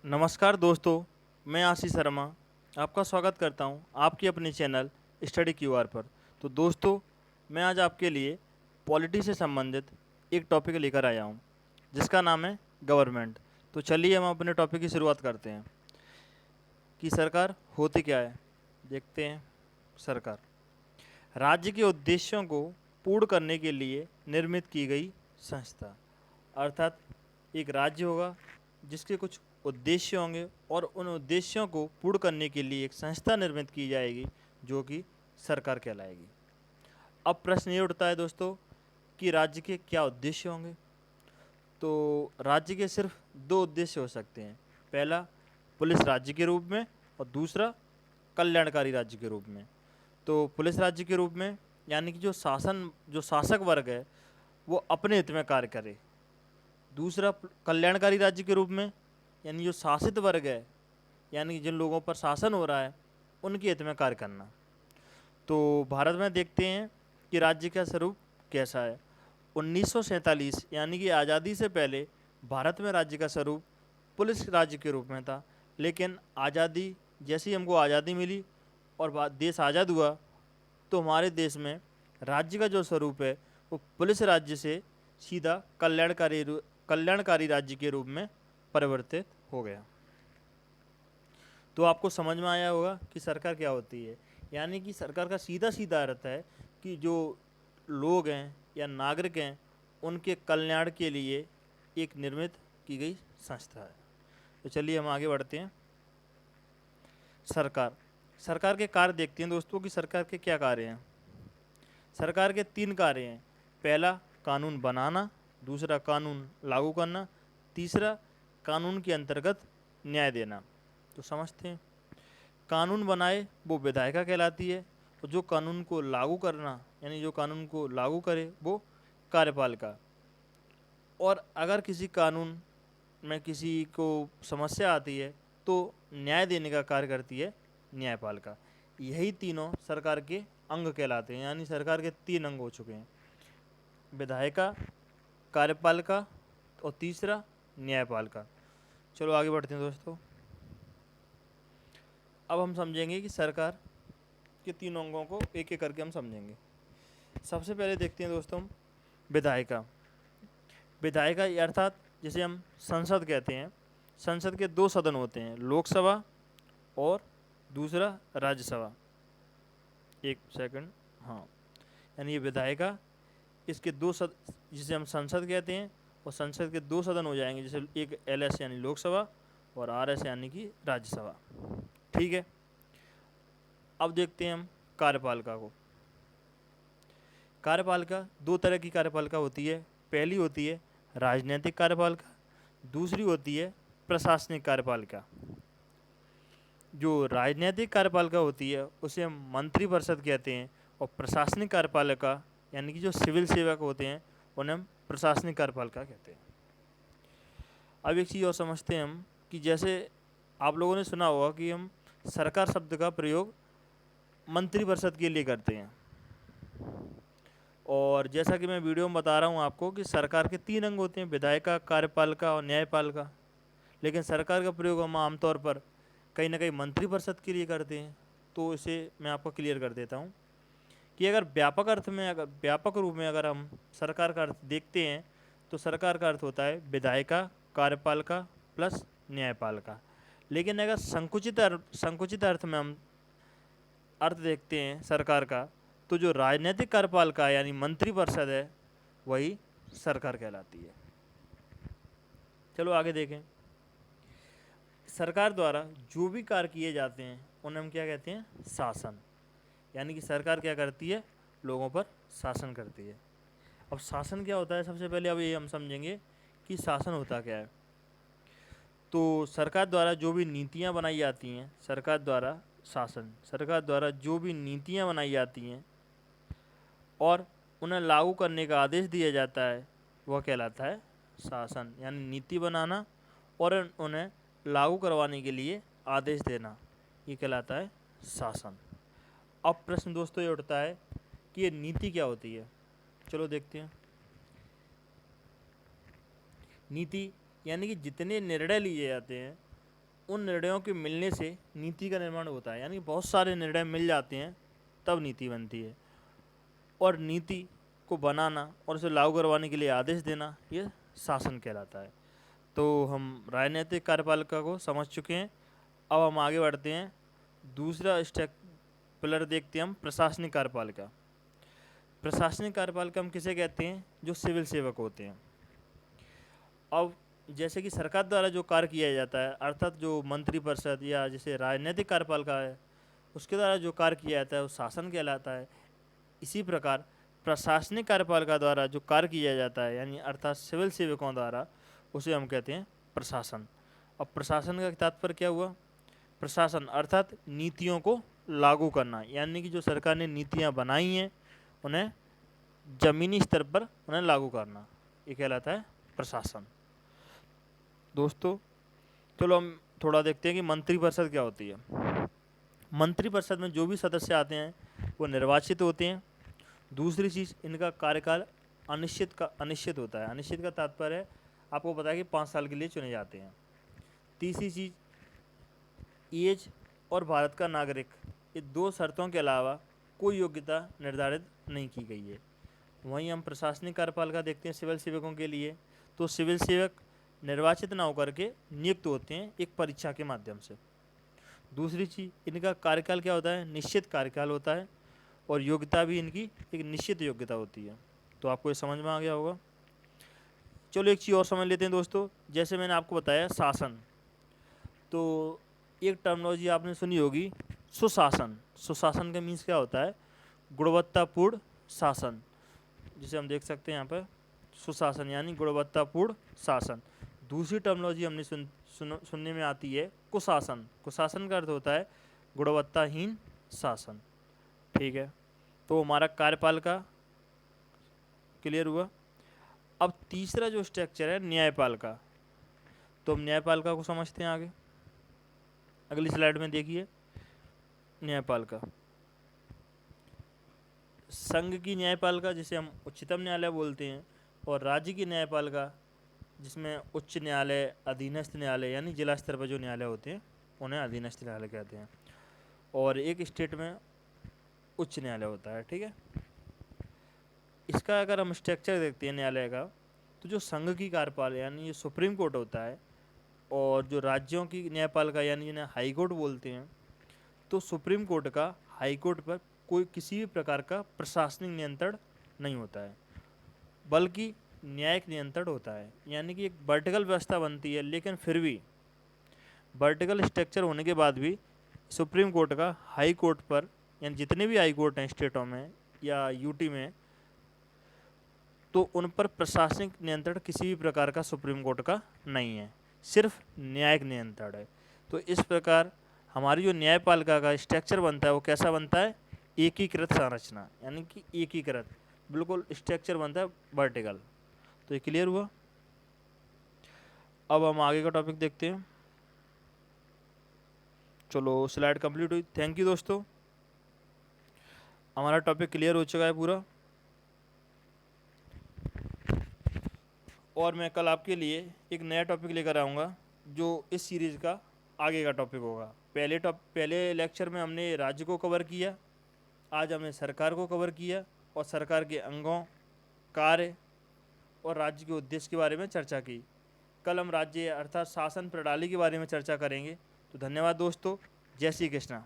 नमस्कार दोस्तों, मैं आशीष शर्मा आपका स्वागत करता हूं आपके अपने चैनल स्टडी क्यूआर पर। तो दोस्तों, मैं आज आपके लिए पॉलिटी से संबंधित एक टॉपिक लेकर आया हूं जिसका नाम है गवर्नमेंट। तो चलिए हम अपने टॉपिक की शुरुआत करते हैं कि सरकार होती क्या है। देखते हैं। सरकार राज्य के उद्देश्यों को पूर्ण करने के लिए निर्मित की गई संस्था। अर्थात एक राज्य होगा जिसके कुछ उद्देश्य होंगे और उन उद्देश्यों को पूर्ण करने के लिए एक संस्था निर्मित की जाएगी जो कि सरकार कहलाएगी। अब प्रश्न ये उठता है दोस्तों कि राज्य के क्या उद्देश्य होंगे। तो राज्य के सिर्फ दो उद्देश्य हो सकते हैं। पहला पुलिस राज्य के रूप में और दूसरा कल्याणकारी राज्य के रूप में। तो पुलिस राज्य के रूप में यानी कि जो शासक वर्ग है वो अपने हित में कार्य करे। दूसरा कल्याणकारी राज्य के रूप में यानी जो शासित वर्ग है यानी कि जिन लोगों पर शासन हो रहा है उनके हित में कार्य करना। तो भारत में देखते हैं कि राज्य का स्वरूप कैसा है। 1947 यानी कि आज़ादी से पहले भारत में राज्य का स्वरूप पुलिस राज्य के रूप में था। लेकिन आज़ादी जैसी हमको आज़ादी मिली और देश आज़ाद हुआ तो हमारे देश में राज्य का जो स्वरूप है वो पुलिस राज्य से सीधा कल्याणकारी राज्य के रूप में परिवर्तित हो गया। तो आपको समझ में आया होगा कि सरकार क्या होती है। यानी कि सरकार का सीधा सीधा अर्थ है कि जो लोग हैं या नागरिक हैं उनके कल्याण के लिए एक निर्मित की गई संस्था है। तो चलिए हम आगे बढ़ते हैं। सरकार के कार्य देखते हैं दोस्तों कि सरकार के क्या कार्य हैं। सरकार के 3 कार्य हैं। पहला कानून बनाना, दूसरा कानून लागू करना, तीसरा कानून के अंतर्गत न्याय देना। तो समझते हैं। कानून बनाए वो विधायिका कहलाती है और जो कानून को लागू करना यानी जो कानून को लागू करे वो कार्यपालिका। और अगर किसी कानून में किसी को समस्या आती है तो न्याय देने का कार्य करती है न्यायपालिका। यही तीनों सरकार के अंग कहलाते हैं। यानी सरकार के 3 अंग हो चुके हैं, विधायिका, कार्यपालिका और तीसरा न्यायपालिका। चलो आगे बढ़ते हैं दोस्तों। अब हम समझेंगे कि सरकार के 3 अंगों को एक एक करके हम समझेंगे। सबसे पहले देखते हैं दोस्तों हम विधायिका। विधायिका अर्थात जिसे हम संसद कहते हैं। संसद के 2 सदन होते हैं, लोकसभा और दूसरा राज्यसभा। एक सेकंड, हाँ, यानी ये विधायिका इसके जिसे हम संसद कहते हैं और संसद के 2 सदन हो जाएंगे, जैसे एक LS यानी लोकसभा और RS यानी कि राज्यसभा। ठीक है। अब देखते हैं हम कार्यपालिका को। कार्यपालिका 2 तरह की कार्यपालिका होती है। पहली होती है राजनीतिक कार्यपालिका, दूसरी होती है प्रशासनिक कार्यपालिका। जो राजनीतिक कार्यपालिका होती है उसे हम मंत्रिपरिषद कहते हैं और प्रशासनिक कार्यपालिका यानी कि जो सिविल सेवक होते हैं उन्हें हम प्रशासनिक कार्यपालिका कहते हैं। अब एक चीज़ और समझते हैं हम कि जैसे आप लोगों ने सुना होगा कि हम सरकार शब्द का प्रयोग मंत्रिपरिषद के लिए करते हैं। और जैसा कि मैं वीडियो में बता रहा हूँ आपको कि सरकार के 3 अंग होते हैं, विधायिका, कार्यपालिका और न्यायपालिका। लेकिन सरकार का प्रयोग हम आमतौर पर कहीं ना कहीं मंत्रिपरिषद के लिए करते हैं। तो इसे मैं आपको क्लियर कर देता हूँ कि अगर व्यापक रूप में अगर हम सरकार का अर्थ देखते हैं तो सरकार का अर्थ होता है विधायिका, कार्यपालिका प्लस न्यायपालिका। लेकिन अगर संकुचित अर्थ में हम अर्थ देखते हैं सरकार का तो जो राजनीतिक कार्यपालिका यानी मंत्रिपरिषद है वही सरकार कहलाती है। चलो आगे देखें। सरकार द्वारा जो भी कार्य किए जाते हैं उन्हें हम क्या कहते हैं, शासन। यानी कि सरकार क्या करती है, लोगों पर शासन करती है। अब शासन क्या होता है, सबसे पहले अब ये हम समझेंगे कि शासन होता क्या है। तो सरकार द्वारा जो भी नीतियाँ बनाई जाती हैं, सरकार द्वारा जो भी नीतियाँ बनाई जाती हैं और उन्हें लागू करने का आदेश दिया जाता है वह कहलाता है शासन। यानी नीति बनाना और उन्हें लागू करवाने के लिए आदेश देना, ये कहलाता है शासन। अब प्रश्न दोस्तों ये उठता है कि ये नीति क्या होती है। चलो देखते हैं। नीति यानी कि जितने निर्णय लिए जाते हैं उन निर्णयों के मिलने से नीति का निर्माण होता है, यानी बहुत सारे निर्णय मिल जाते हैं तब नीति बनती है। और नीति को बनाना और उसे लागू करवाने के लिए आदेश देना ये शासन कहलाता है। तो हम राजनीतिक कार्यपालिका को समझ चुके हैं। अब हम आगे बढ़ते हैं, दूसरा स्टेप पिलर देखते हैं हम, प्रशासनिक कार्यपालिका। प्रशासनिक कार्यपालिका हम किसे कहते हैं? जो सिविल सेवक होते हैं। अब जैसे कि सरकार द्वारा जो कार्य किया जाता है, अर्थात जो मंत्रिपरिषद या जैसे राजनीतिक कार्यपालिका है उसके द्वारा जो कार्य किया जाता है वो शासन कहलाता है। इसी प्रकार प्रशासनिक कार्यपालिका द्वारा जो कार्य किया जाता है, यानी अर्थात सिविल सेवकों द्वारा, उसे हम कहते हैं प्रशासन। अब प्रशासन का तात्पर्य क्या हुआ? प्रशासन अर्थात नीतियों को लागू करना, यानी कि जो सरकार ने नीतियाँ बनाई हैं उन्हें ज़मीनी स्तर पर उन्हें लागू करना, ये कहलाता है प्रशासन। दोस्तों चलो हम थोड़ा देखते हैं कि मंत्रिपरिषद क्या होती है। मंत्रिपरिषद में जो भी सदस्य आते हैं वो निर्वाचित होते हैं। दूसरी चीज़, इनका कार्यकाल अनिश्चित होता है। अनिश्चित का तात्पर्य है आपको पता है कि 5 साल के लिए चुने जाते हैं। तीसरी चीज़, एज और भारत का नागरिक, ये 2 शर्तों के अलावा कोई योग्यता निर्धारित नहीं की गई है। वहीं हम प्रशासनिक कार्यपालिका देखते हैं सिविल सेवकों के लिए, तो सिविल सेवक निर्वाचित ना होकर के नियुक्त होते हैं एक परीक्षा के माध्यम से। दूसरी चीज़, इनका कार्यकाल क्या होता है? निश्चित कार्यकाल होता है और योग्यता भी इनकी एक निश्चित योग्यता होती है। तो आपको ये समझ में आ गया होगा। चलो एक चीज़ और समझ लेते हैं दोस्तों, जैसे मैंने आपको बताया शासन, तो एक टर्मिनोलॉजी आपने सुनी होगी, सुशासन। सुशासन का मीन्स क्या होता है? गुणवत्तापूर्ण शासन। जिसे हम देख सकते हैं यहाँ पर, सुशासन यानी गुणवत्तापूर्ण शासन। दूसरी टर्मिनोलॉजी हमने सुनने में आती है कुशासन। कुशासन का अर्थ होता है गुणवत्ताहीन शासन। ठीक है, तो हमारा कार्यपालिका क्लियर हुआ। अब तीसरा जो स्ट्रक्चर है न्यायपालिका, तो हम न्यायपालिका को समझते हैं आगे। अगली स्लाइड में देखिए, न्यायपालिका संघ की न्यायपालिका जिसे हम उच्चतम न्यायालय बोलते हैं, और राज्य की न्यायपालिका जिसमें उच्च न्यायालय, अधीनस्थ न्यायालय, यानी जिला स्तर पर जो न्यायालय होते हैं उन्हें अधीनस्थ न्यायालय कहते हैं। और एक स्टेट में उच्च न्यायालय होता है। ठीक है, इसका अगर हम स्ट्रक्चर देखते हैं न्यायालय का, तो जो संघ की कार्यपालिका यानी ये सुप्रीम कोर्ट होता है, और जो राज्यों की न्यायपालिका यानी जिन्हें हाई कोर्ट बोलते हैं, तो सुप्रीम कोर्ट का हाई कोर्ट पर कोई किसी भी प्रकार का प्रशासनिक नियंत्रण नहीं होता है, बल्कि न्यायिक नियंत्रण होता है। यानी कि एक वर्टिकल व्यवस्था बनती है, लेकिन फिर भी वर्टिकल स्ट्रक्चर होने के बाद भी सुप्रीम कोर्ट का हाई कोर्ट पर, यानी जितने भी हाई कोर्ट हैं स्टेटों में या यूटी में, तो उन पर प्रशासनिक नियंत्रण किसी भी प्रकार का सुप्रीम कोर्ट का नहीं है, सिर्फ न्यायिक नियंत्रण है। तो इस प्रकार हमारी जो न्यायपालिका का स्ट्रक्चर बनता है वो कैसा बनता है? एकीकृत संरचना, यानी कि एकीकृत बिल्कुल स्ट्रक्चर बनता है वर्टिकल। तो ये क्लियर हुआ। अब हम आगे का टॉपिक देखते हैं। चलो स्लाइड कंप्लीट हुई। थैंक यू दोस्तों, हमारा टॉपिक क्लियर हो चुका है पूरा। और मैं कल आपके लिए एक नया टॉपिक लेकर आऊँगा जो इस सीरीज़ का आगे का टॉपिक होगा। पहले लेक्चर में हमने राज्य को कवर किया, आज हमने सरकार को कवर किया और सरकार के अंगों, कार्य और राज्य के उद्देश्य के बारे में चर्चा की। कल हम राज्य अर्थात शासन प्रणाली के बारे में चर्चा करेंगे। तो धन्यवाद दोस्तों, जय श्री कृष्णा।